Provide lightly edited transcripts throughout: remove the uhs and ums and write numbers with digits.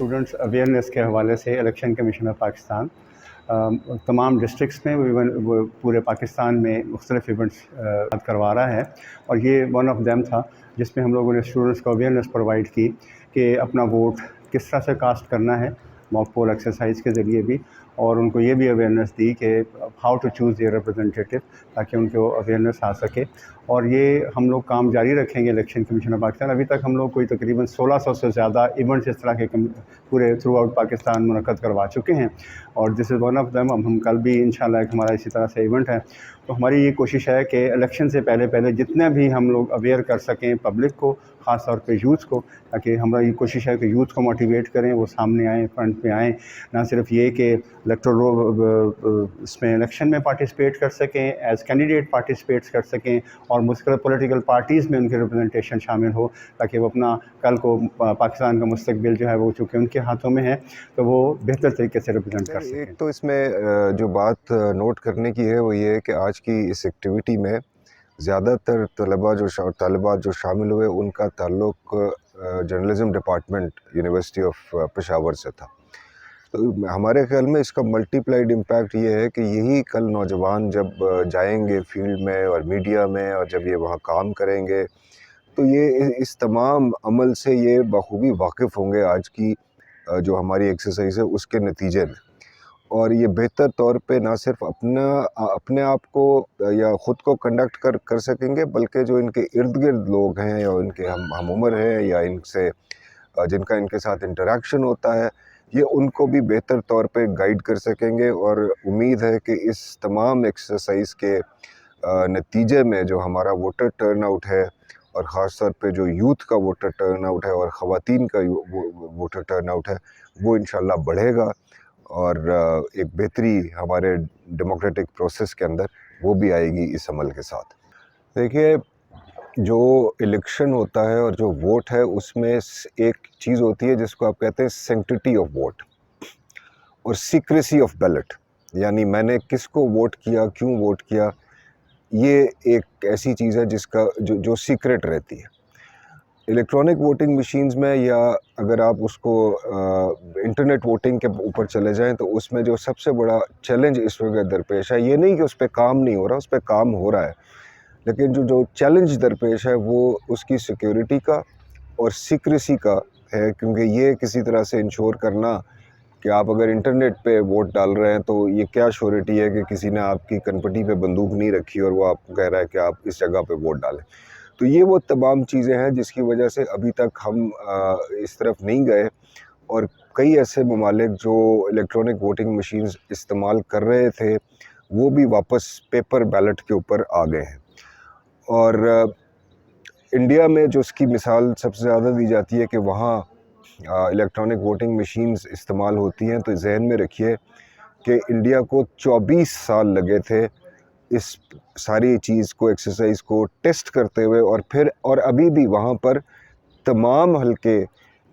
Students awareness کے حوالے سے الیکشن کمیشن آف پاکستان تمام ڈسٹرکٹس میں وہ پورے پاکستان میں مختلف ایونٹس کروا رہا ہے، اور یہ ون آف دیم تھا جس میں ہم لوگوں نے اسٹوڈنٹس کو اویئرنیس پرووائڈ کی کہ اپنا ووٹ کس طرح سے کاسٹ کرنا ہے موک پول ایکسرسائز کے ذریعے بھی، اور ان کو یہ بھی اویئرنیس دی کہ how to choose their representative تاکہ ان کو اویئرنیس آ سکے۔ اور یہ ہم لوگ کام جاری رکھیں گے الیکشن کمیشن آف پاکستان۔ ابھی تک ہم لوگ کوئی تقریباً 1600 سے زیادہ ایونٹس اس طرح کے پورے تھرو آؤٹ پاکستان منعقد کروا چکے ہیں، اور دس از ون آف دیم۔ اب ہم کل بھی انشاءاللہ ایک ہمارا اسی طرح سے ایونٹ ہے، تو ہماری یہ کوشش ہے کہ الیکشن سے پہلے جتنے بھی ہم لوگ اویئر کر سکیں پبلک کو، خاص طور پہ یوتھ کو، تاکہ ہماری یہ کوشش ہے کہ یوتھ کو موٹیویٹ کریں، وہ سامنے آئیں، فرنٹ پہ آئیں، نہ صرف یہ کہ اس میں الیکشن میں پارٹیسپیٹ کر سکیں، ایز کینڈیڈیٹ پارٹیسپیٹ کر سکیں، اور مختلف پولیٹیکل پارٹیز میں ان کی ریپرزنٹیشن شامل ہو، تاکہ وہ اپنا کل کو پاکستان کا مستقبل جو ہے وہ چونکہ ان کے ہاتھوں میں ہے تو وہ بہتر طریقے سے ریپرزینٹ کر سکیں۔ ایک تو اس میں جو بات نوٹ کرنے کی ہے وہ یہ ہے کہ آج کی اس ایکٹیویٹی میں زیادہ تر طالبات جو شامل ہوئے ان کا تعلق journalism department university of Peshawar سے تھا۔ تو ہمارے خیال میں اس کا ملٹی پلائڈ امپیکٹ یہ ہے کہ یہی کل نوجوان جب جائیں گے فیلڈ میں اور میڈیا میں، اور جب یہ وہاں کام کریں گے تو یہ اس تمام عمل سے یہ بخوبی واقف ہوں گے آج کی جو ہماری ایکسرسائز ہے اس کے نتیجے میں، اور یہ بہتر طور پہ نہ صرف اپنے آپ کو یا خود کو کنڈکٹ کر سکیں گے، بلکہ جو ان کے ارد گرد لوگ ہیں یا ان کے ہم عمر ہیں یا ان سے جن کا ان کے ساتھ انٹریکشن ہوتا ہے، یہ ان کو بھی بہتر طور پہ گائیڈ کر سکیں گے۔ اور امید ہے کہ اس تمام ایکسرسائز کے نتیجے میں جو ہمارا ووٹر ٹرن آؤٹ ہے، اور خاص طور پہ جو یوتھ کا ووٹر ٹرن آؤٹ ہے اور خواتین کا ووٹر ٹرن آؤٹ ہے، وہ انشاءاللہ بڑھے گا، اور ایک بہتری ہمارے ڈیموکریٹک پروسیس کے اندر وہ بھی آئے گی اس عمل کے ساتھ۔ دیکھیے، جو الیکشن ہوتا ہے اور جو ووٹ ہے اس میں ایک چیز ہوتی ہے جس کو آپ کہتے ہیں سینکٹیٹی آف ووٹ اور سیکریسی آف بیلٹ، یعنی میں نے کس کو ووٹ کیا، کیوں ووٹ کیا، یہ ایک ایسی چیز ہے جس کا جو سیکرٹ رہتی ہے۔ الیکٹرانک ووٹنگ مشینز میں، یا اگر آپ اس کو انٹرنیٹ ووٹنگ کے اوپر چلے جائیں، تو اس میں جو سب سے بڑا چیلنج اس وقت درپیش ہے، یہ نہیں کہ اس پہ کام نہیں ہو رہا، اس پہ کام ہو رہا ہے، لیکن جو چیلنج درپیش ہے وہ اس کی سیکیورٹی کا اور سیکریسی کا ہے، کیونکہ یہ کسی طرح سے انشور کرنا کہ آپ اگر انٹرنیٹ پہ ووٹ ڈال رہے ہیں تو یہ کیا شورٹی ہے کہ کسی نے آپ کی کنپٹی پہ بندوق نہیں رکھی اور وہ آپ کو کہہ رہا ہے کہ آپ اس جگہ پہ ووٹ ڈالیں۔ تو یہ وہ تمام چیزیں ہیں جس کی وجہ سے ابھی تک ہم اس طرف نہیں گئے، اور کئی ایسے ممالک جو الیکٹرانک ووٹنگ مشینز استعمال کر رہے تھے وہ بھی واپس پیپر بیلٹ کے اوپر آ گئے ہیں۔ اور انڈیا میں جو اس کی مثال سب سے زیادہ دی جاتی ہے کہ وہاں الیکٹرانک ووٹنگ مشینز استعمال ہوتی ہیں، تو ذہن میں رکھیے کہ انڈیا کو 24 سال لگے تھے اس ساری چیز کو، ایکسرسائز کو ٹیسٹ کرتے ہوئے، اور ابھی بھی وہاں پر تمام حلقے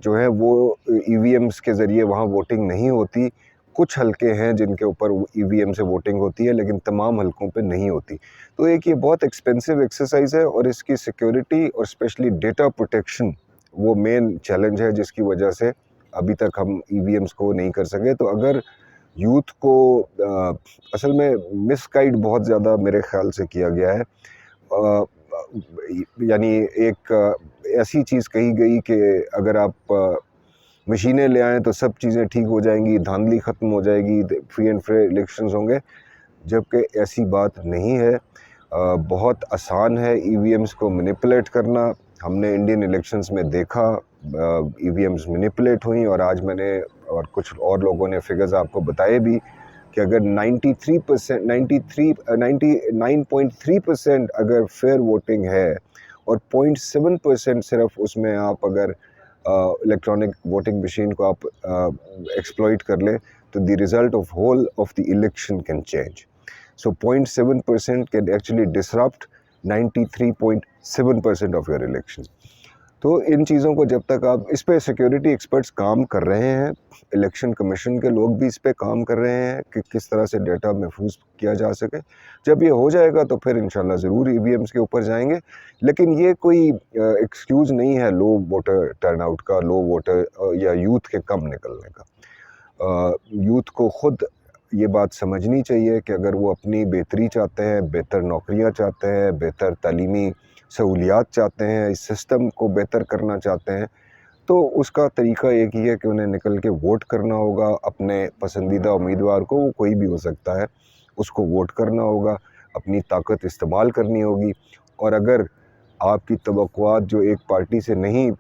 جو ہیں وہ ای وی ایمز کے ذریعے وہاں ووٹنگ نہیں ہوتی۔ کچھ حلقے ہیں جن کے اوپر ای وی ایم سے ووٹنگ ہوتی ہے، لیکن تمام حلقوں پہ نہیں ہوتی۔ تو ایک یہ بہت ایکسپینسو ایکسرسائز ہے، اور اس کی سیکیورٹی اور اسپیشلی ڈیٹا پروٹیکشن وہ مین چیلنج ہے جس کی وجہ سے ابھی تک ہم ای وی ایمز کو نہیں کر سکے۔ تو اگر یوتھ کو اصل میں مس گائیڈ بہت زیادہ میرے خیال سے کیا گیا ہے، یعنی ایک ایسی چیز کہی گئی کہ اگر آپ مشینیں لے آئیں تو سب چیزیں ٹھیک ہو جائیں گی، دھاندلی ختم ہو جائے گی، فری اینڈ فیئر الیکشنز ہوں گے، جبکہ ایسی بات نہیں ہے۔ بہت آسان ہے ای وی ایمز کو مینیپولیٹ کرنا۔ ہم نے انڈین الیکشنز میں دیکھا ای وی ایمز مینیپولیٹ ہوئیں، اور آج میں نے اور کچھ اور لوگوں نے فگرز آپ کو بتائے بھی کہ اگر 99.3% اگر فیئر ووٹنگ ہے اور 0.7% صرف اس میں آپ اگر الیکٹرانک ووٹنگ مشین کو آپ ایکسپلوئٹ کر لیں تو the result of whole of the election can change. So 0.7% can actually disrupt 93.7% of your election. تو ان چیزوں کو جب تک آپ اس پہ سیکیورٹی ایکسپرٹس کام کر رہے ہیں، الیکشن کمیشن کے لوگ بھی اس پہ کام کر رہے ہیں کہ کس طرح سے ڈیٹا محفوظ کیا جا سکے. جب یہ ہو جائے گا تو پھر انشاءاللہ ضرور ای وی ایمس کے اوپر جائیں گے. لیکن یہ کوئی ایکسکیوز نہیں ہے لو ووٹر ٹرن آؤٹ کا، لو ووٹر یا یوتھ کے کم نکلنے کا. یوتھ کو خود یہ بات سمجھنی چاہیے کہ اگر وہ اپنی بہتری چاہتے ہیں، بہتر نوکریاں چاہتے ہیں، بہتر تعلیمی سہولیات چاہتے ہیں، اس سسٹم کو بہتر کرنا چاہتے ہیں، تو اس کا طریقہ ایک ہی ہے کہ انہیں نکل کے ووٹ کرنا ہوگا اپنے پسندیدہ امیدوار کو. وہ کوئی بھی ہو سکتا ہے، اس کو ووٹ کرنا ہوگا، اپنی طاقت استعمال کرنی ہوگی. اور اگر آپ کی توقعات جو ایک پارٹی سے نہیں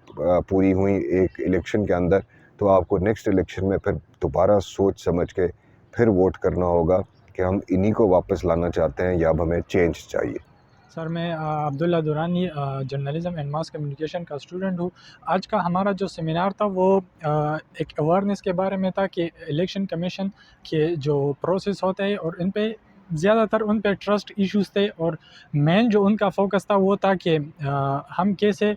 پوری ہوئیں ایک الیکشن کے اندر، تو آپ کو نیکسٹ الیکشن میں پھر دوبارہ سوچ سمجھ کے پھر ووٹ کرنا ہوگا کہ ہم انہی کو واپس لانا چاہتے ہیں یا اب ہمیں چینج چاہیے. سر میں عبداللہ دورانی جرنلزم اینڈ ماس کمیونیکیشن کا اسٹوڈنٹ ہوں. آج کا ہمارا جو سیمینار تھا وہ ایک اویئرنیس کے بارے میں تھا کہ الیکشن کمیشن کے جو پروسیس ہوتے ہیں اور ان پہ زیادہ تر ان پہ ٹرسٹ ایشوز تھے، اور مین جو ان کا فوکس تھا وہ تھا کہ ہم کیسے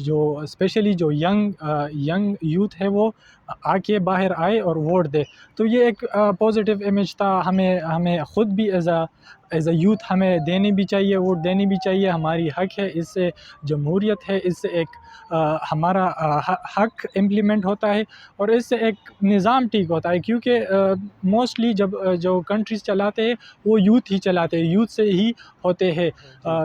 جو اسپیشلی جو ینگ یوتھ ہے وہ آ کے باہر آئے اور ووٹ دے. تو یہ ایک پازیٹیو امیج تھا. ہمیں خود بھی ایز اے یوتھ ہمیں دینی بھی چاہیے، ووٹ دینی بھی چاہیے. ہماری حق ہے، اس سے جمہوریت ہے، اس سے ایک ہمارا حق امپلیمنٹ ہوتا ہے اور اس سے ایک نظام ٹھیک ہوتا ہے. کیونکہ موسٹلی جب جو کنٹریز چلاتے ہیں وہ یوتھ ہی چلاتے ہیں، یوتھ سے ہی ہوتے ہیں.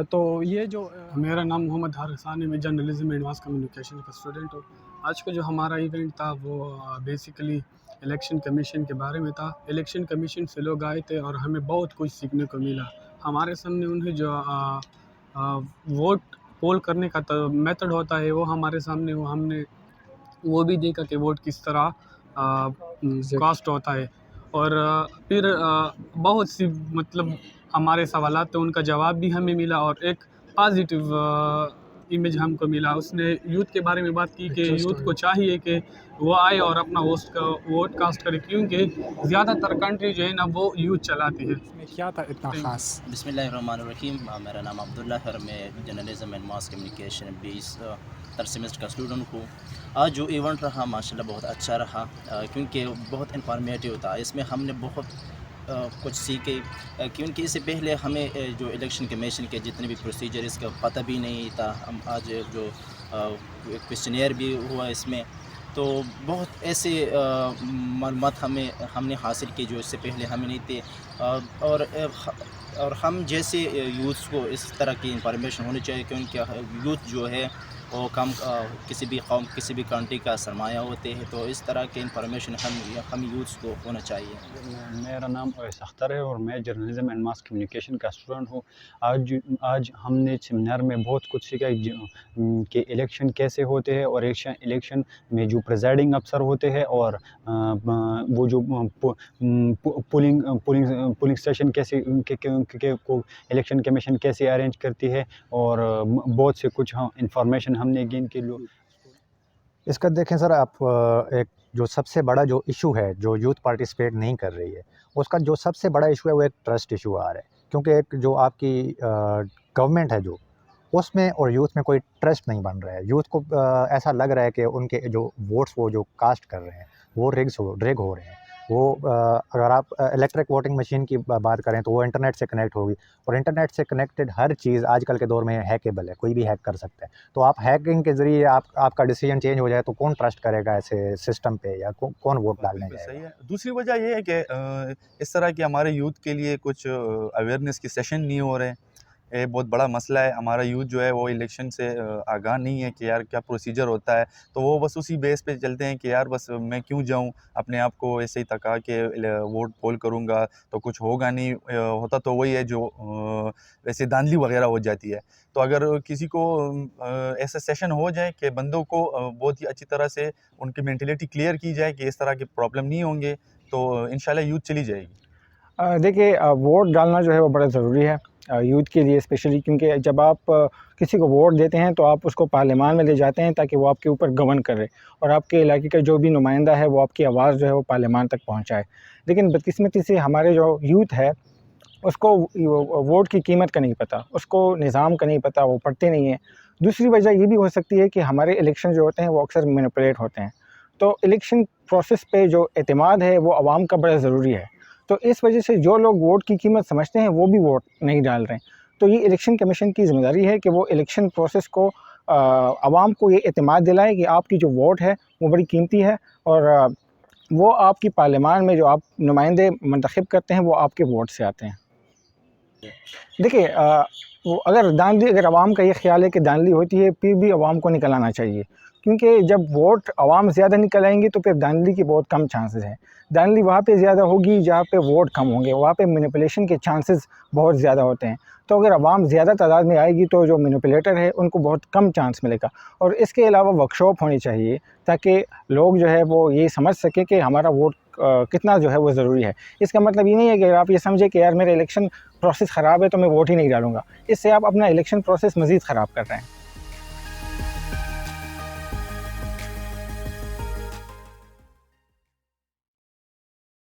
تو یہ جو میرا نام محمد حارثان ہے، میں جرنلزم اینڈ ماس کمیونیکیشن کا اسٹوڈنٹ ہوں. آج کا جو ہمارا ایونٹ تھا وہ بیسیکلی الیکشن کمیشن کے بارے میں تھا. الیکشن کمیشن سے لوگ آئے تھے اور ہمیں بہت کچھ سیکھنے کو ملا. ہمارے سامنے انہیں جو ووٹ پول کرنے کا میتھڈ ہوتا ہے وہ ہمارے سامنے ہم نے وہ بھی دیکھا کہ ووٹ کس طرح کاسٹ ہوتا ہے. اور پھر بہت سی مطلب ہمارے سوالات تھے، ان کا جواب بھی ہمیں ملا اور ایک پازیٹیو امیج ہم کو ملا. اس نے یوتھ کے بارے میں بات کی کہ یوتھ کو چاہیے کہ وہ آئے اور اپنا ووٹ کاسٹ کرے، کیونکہ زیادہ تر کنٹری جو ہے نا وہ یوتھ چلاتی ہے. میں کیا تھا اتنا خاص؟ بسم اللہ الرحمن الرحیم. میرا نام عبداللہ ہے اور میں journalism and mass communication 20 semester کا اسٹوڈنٹ ہوں. آج جو ایونٹ رہا ماشاءاللہ بہت اچھا رہا، کیونکہ بہت انفارمیٹیو تھا. اس میں ہم نے بہت کچھ سیکھے، کیونکہ اس سے پہلے ہمیں جو الیکشن کمیشن کے جتنے بھی پروسیجر اس کا پتہ بھی نہیں تھا. ہم آج جو کویسچنیئر بھی ہوا اس میں، تو بہت ایسے معلومات ہم نے حاصل کی جو اس سے پہلے ہمیں نہیں تھے. اور ہم جیسے یوتھ کو اس طرح کی انفارمیشن ہونی چاہیے، کیونکہ یوتھ جو ہے وہ کسی بھی قوم کسی بھی کنٹری کا سرمایہ ہوتے ہیں. تو اس طرح کے انفارمیشن ہم یوتھ کو ہونا چاہیے. میرا نام اویس اختر ہے اور میں جرنلزم اینڈ ماس کمیونیکیشن کا اسٹوڈنٹ ہوں. آج ہم نے سیمینار میں بہت کچھ سیکھا کہ الیکشن کیسے ہوتے ہیں اور الیکشن میں جو پریزائڈنگ افسر ہوتے ہیں اور وہ جو پولنگ اسٹیشن کیسے الیکشن کمیشن کیسے ارینج کرتی ہے، اور بہت سے کچھ انفارمیشن ہم نے گین کی. اس کا دیکھیں سر، آپ ایک جو سب سے بڑا جو ایشو ہے جو یوتھ پارٹیسپیٹ نہیں کر رہی ہے، اس کا جو سب سے بڑا ایشو ہے وہ ایک ٹرسٹ ایشو آ رہا ہے. کیونکہ ایک جو آپ کی گورنمنٹ ہے جو اس میں اور یوتھ میں کوئی ٹرسٹ نہیں بن رہا ہے. یوتھ کو ایسا لگ رہا ہے کہ ان کے جو ووٹس وہ جو کاسٹ کر رہے ہیں وہ ریگ ہو رہے ہیں. وہ اگر آپ الیکٹرک ووٹنگ مشین کی بات کریں تو وہ انٹرنیٹ سے کنیکٹ ہوگی، اور انٹرنیٹ سے کنیکٹڈ ہر چیز آج کل کے دور میں ہیکیبل ہے، کوئی بھی ہیک کر سکتا ہے. تو آپ ہیکنگ کے ذریعے آپ کا ڈیسیجن چینج ہو جائے تو کون ٹرسٹ کرے گا ایسے سسٹم پہ، یا کون ووٹ ڈالنے جائے گا؟ صحیح ہے. دوسری وجہ یہ ہے کہ اس طرح کی ہمارے یوتھ کے لیے کچھ اویئرنیس کی سیشن نہیں ہو رہے ہیں. یہ بہت بڑا مسئلہ ہے. ہمارا یوتھ جو ہے وہ الیکشن سے آگاہ نہیں ہے کہ یار کیا پروسیجر ہوتا ہے. تو وہ بس اسی بیس پہ چلتے ہیں کہ یار بس میں کیوں جاؤں، اپنے آپ کو ایسے ہی تکا کہ ووٹ پول کروں گا تو کچھ ہوگا نہیں. ہوتا تو وہی ہے جو ویسے دھاندلی وغیرہ ہو جاتی ہے. تو اگر کسی کو ایسا سیشن ہو جائے کہ بندوں کو بہت ہی اچھی طرح سے ان کی مینٹلٹی کلیئر کی جائے کہ اس طرح کے پرابلم نہیں ہوں گے، تو انشاءاللہ یوتھ چلی جائے گی. دیکھیے، ووٹ ڈالنا جو ہے وہ بڑا ضروری ہے یوتھ کے لیے اسپیشلی، کیونکہ جب آپ کسی کو ووٹ دیتے ہیں تو آپ اس کو پارلیمان میں لے جاتے ہیں تاکہ وہ آپ کے اوپر گورن کرے، اور آپ کے علاقے کا جو بھی نمائندہ ہے وہ آپ کی آواز جو ہے وہ پارلیمان تک پہنچائے. لیکن بدقسمتی سے ہمارے جو یوتھ ہے اس کو ووٹ کی قیمت کا نہیں پتہ، اس کو نظام کا نہیں پتہ، وہ پڑھتے نہیں ہیں۔ دوسری وجہ یہ بھی ہو سکتی ہے کہ ہمارے الیکشن جو ہوتے ہیں وہ اکثر مینیپولیٹ ہوتے ہیں، تو الیکشن پروسیس پہ جو اعتماد ہے وہ عوام کا بڑا ضروری ہے، تو اس وجہ سے جو لوگ ووٹ کی قیمت سمجھتے ہیں وہ بھی ووٹ نہیں ڈال رہے ہیں۔ تو یہ الیکشن کمیشن کی ذمہ داری ہے کہ وہ الیکشن پروسیس کو عوام کو یہ اعتماد دلائے کہ آپ کی جو ووٹ ہے وہ بڑی قیمتی ہے، اور وہ آپ کی پارلیمان میں جو آپ نمائندے منتخب کرتے ہیں وہ آپ کے ووٹ سے آتے ہیں۔ دیکھیے اگر عوام کا یہ خیال ہے کہ دھاندلی ہوتی ہے، پھر بھی عوام کو نکل آنا چاہیے، کیونکہ جب ووٹ عوام زیادہ نکل آئیں گی تو پھر دھاندلی کی بہت کم چانسز ہیں۔ دھاندلی وہاں پہ زیادہ ہوگی جہاں پہ ووٹ کم ہوں گے، وہاں پہ مینیپولیشن کے چانسز بہت زیادہ ہوتے ہیں۔ تو اگر عوام زیادہ تعداد میں آئے گی تو جو مینیپولیٹر ہے ان کو بہت کم چانس ملے گا، اور اس کے علاوہ ورکشاپ ہونی چاہیے تاکہ لوگ جو ہے وہ یہ سمجھ سکیں کہ ہمارا ووٹ کتنا جو ہے وہ ضروری ہے۔ اس کا مطلب یہ نہیں ہے کہ اگر آپ یہ سمجھیں کہ یار میرا الیکشن پروسیس خراب ہے تو میں ووٹ ہی نہیں ڈالوں گا، اس سے آپ اپنا الیکشن پروسیس مزید خراب کر رہے ہیں۔